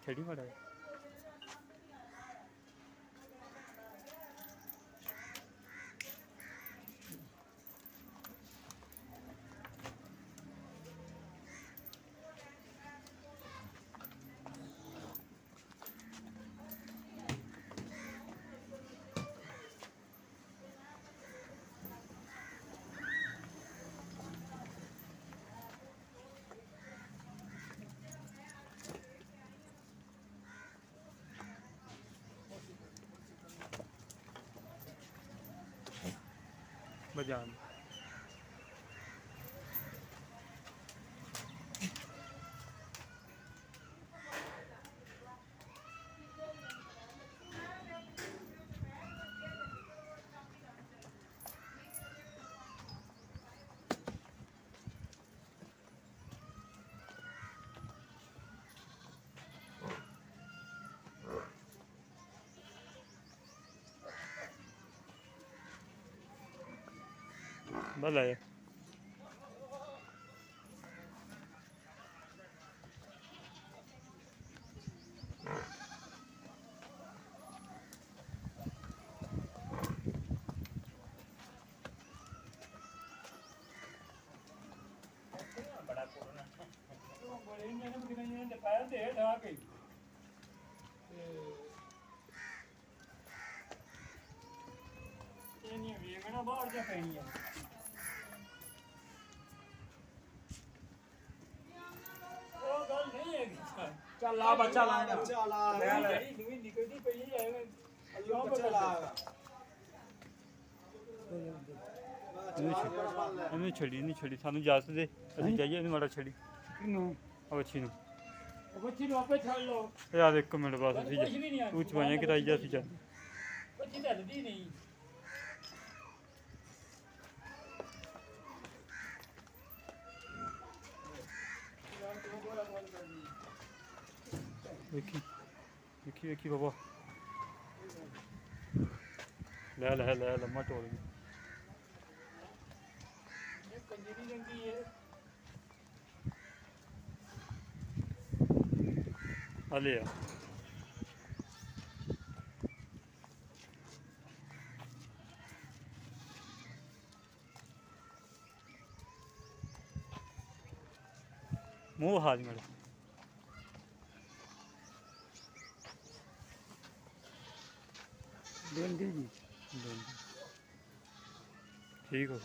छड़ी माड़ा बजान भला है बाहर जा पैनी है वो गल नहीं है चल आ बच्चा लाएगा चल आ निकलती पई है अल्लाह बच्चा लाएगा ਇਹਨੂੰ ਛੜੀ ਨਹੀਂ ਛੜੀ ਸਾਨੂੰ ਇਜਾਜ਼ਤ ਦੇ ਅਸੀਂ ਜਾਈਏ ਇਹਨੂੰ ਮਾੜਾ ਛੜੀ ਕਿਨੂੰ ਉਹ ਬੱਚੀ ਨੂੰ ਉਹ ਬੱਚੀ ਨੂੰ ਆਪੇ ਛੱਡ ਲਓ ਯਾਰ ਇੱਕ ਮਿੰਟ ਬਸ ਅਸੀਂ ਤੂੰ ਚਵਾਈਆਂ ਕਿਰਾਈ ਜਾ ਅਸੀਂ ਚੱਲ ਬੱਚੀ ਢਲਦੀ ਨਹੀਂ ਵੇਖੀ ਵੇਖੀ ਵੇਖੀ ਬਾਬਾ ਲੈ ਲੈ ਲੈ ਲੰਮਾ ਟੋਲ ਗਈ ਇਹ ਕੰਜਰੀ ਰੰਗੀ ਹੈ ਹਲੇ ਆ ਮੂੰਹ ਹਾਜ ਮੇਰਾ ਡੰਡੀ ਜੀ ठीक हो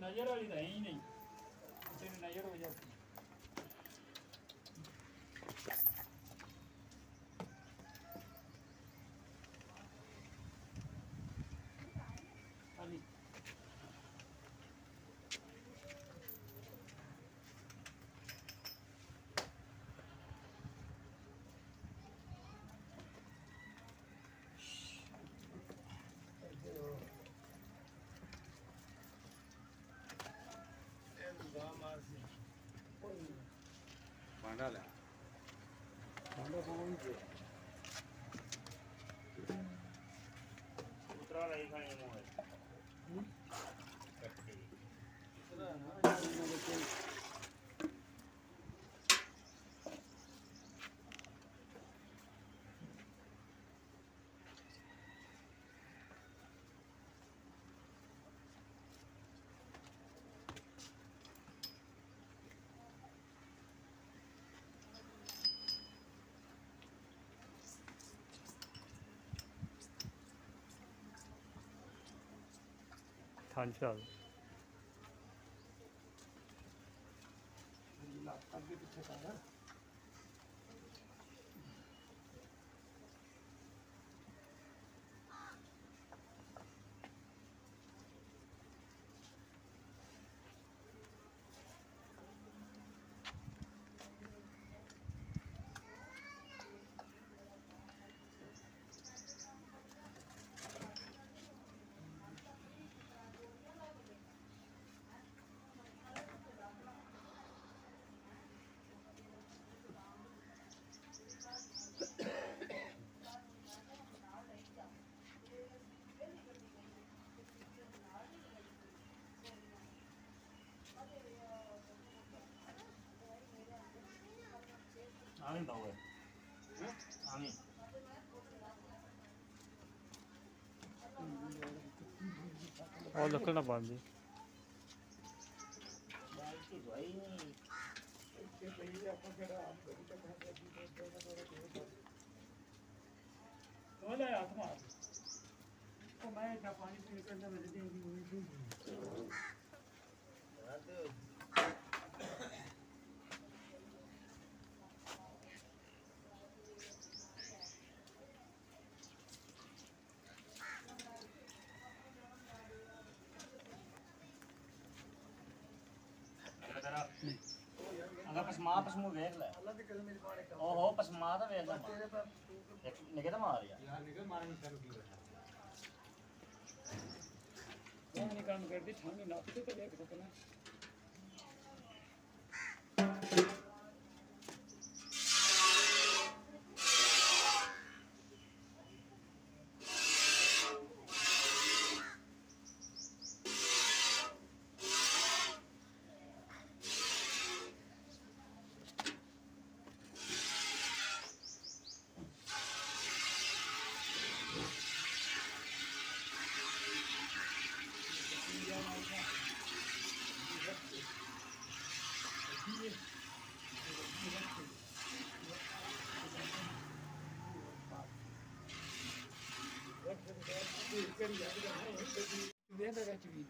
नजर वाली तो है ही नहीं नजर हो जाती भांडा ले भांडा कौन से उतरा नहीं खाने मुंह है थांचाल आगे पीछे का है ਉਹ ਲੱਕੜ ਨਾ ਬੰਦੀ ਬਾਲਟੀ ਦਵਾਈ ਨਹੀਂ ਇੱਥੇ ਪਈ ਆਪਾਂ ਕਿਹੜਾ ਆਪ ਕਰੀ ਤਾਂ ਖਾਂਦੇ ਸੀ ਉਹ ਲੈ ਹੱਥ ਮਾਰ ਉਹ ਮੈਂ ਤਾਂ ਪਾਣੀ ਪੀ ਕੇ ਨਾ ਮੇਰੇ ਦੇਂਗੀ ਹੋਈ ਸੀ ਅਗਾ ਪਸਮਾ ਵੇਖ ਲੈ ਅੱਲਾ ਦੀ ਕਲਮ ਮੇਰੀ ਬਾਣੇ ਕਰ ਓਹੋ ਪਸਮਾ ਤਾਂ ਵੇਖ ਲੈ ਤੇਰੇ ਪਰ ਨਿਕੇ ਤਾਂ ਮਾਰ ਯਾਰ ਯਾਰ ਨਿਕਲ ਮਾਰਨ ਕਰ ਕੀ ਬੈਠਾ ਉਹ ਨਹੀਂ ਕੰਮ ਕਰਦੀ ਠੰਡ ਨੱਕ ਤੇ ਤਾਂ ਦੇਖ ਸਕਣਾ ਵੇਂਦਾ ਵਿੱਚ ਵੀ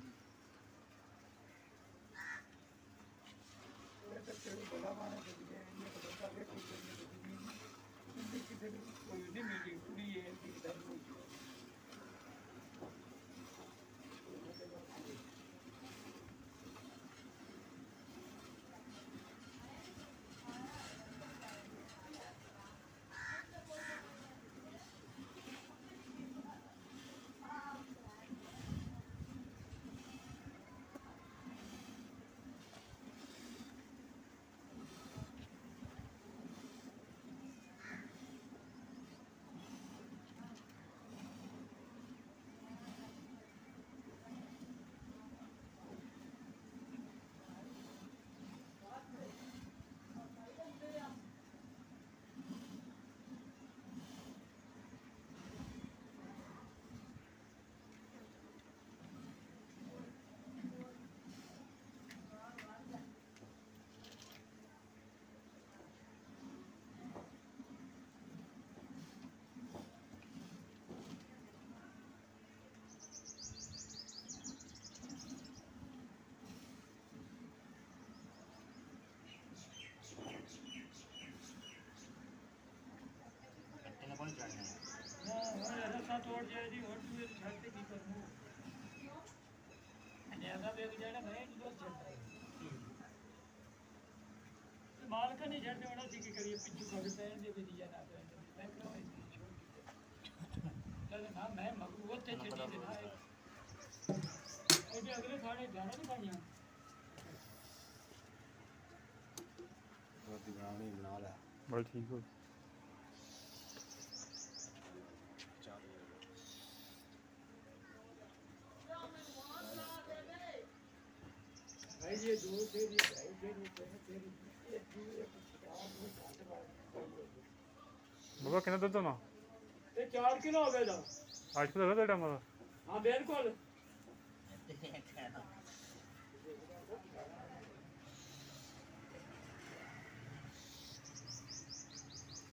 ਦੀ ਕੋਈ ਨਹੀਂ ਮੇਰੀ ਕੁੜੀ ਹੈ ਦੀ ਦਾ ਇਹਨੇ ਕੋਲ ਚੜਨਾ ਹਾਂ ਰਸਾ ਤੋੜ ਜਾਏ ਜੀ ਹੋਰ ਤੂੰ ਇਹ ਛੱਡ ਤੇ ਕੀ ਕਰੂੰ ਅਨਿਆਦਾ ਵੇਖ ਜਿਹੜਾ ਮੈਂ ਜਦੋਂ ਛੱਡਦਾ ਮਾਲਕ ਨਹੀਂ ਛੱਡਦੇ ਹੋਣਾ ਸੀ ਕੀ ਕਰੀਏ ਪਿੱਛੂ ਕਰ ਪੈਣ ਦੇ ਵੀ ਜਾਂ ਨਾ ਪੈਣ ਦੇ ਮੈਂ ਕਿਹਾ ਚੱਲ ਨਾ ਮੈਂ ਮਗਰੂ ਉੱਥੇ ਛੱਡੀ ਦੇ ਨਾ ਇਹਦੇ ਅਗਲੇ ਥਾਣੇ ਜਾਣਾ ਨਹੀਂ ਪਾਈਆਂ ਰੋਟੀ ਬਣਾਉਣੀ ਬਣਾ ਲੈ ਬਸ ਠੀਕ ਹੋ भाई ये दो तेरी भाई तेरी तेरी ये दो एक चार दो घाट मार ਬਾਬਾ ਕਿੰਨਾ ਦੁੱਧ ਹੋਣਾ ये 4 किलो हो गया था 8 ਕਿਲੋ ਹੋਗਾ ਤੁਹਾਡਾ ਮਾਦਾ हाँ बिल्कुल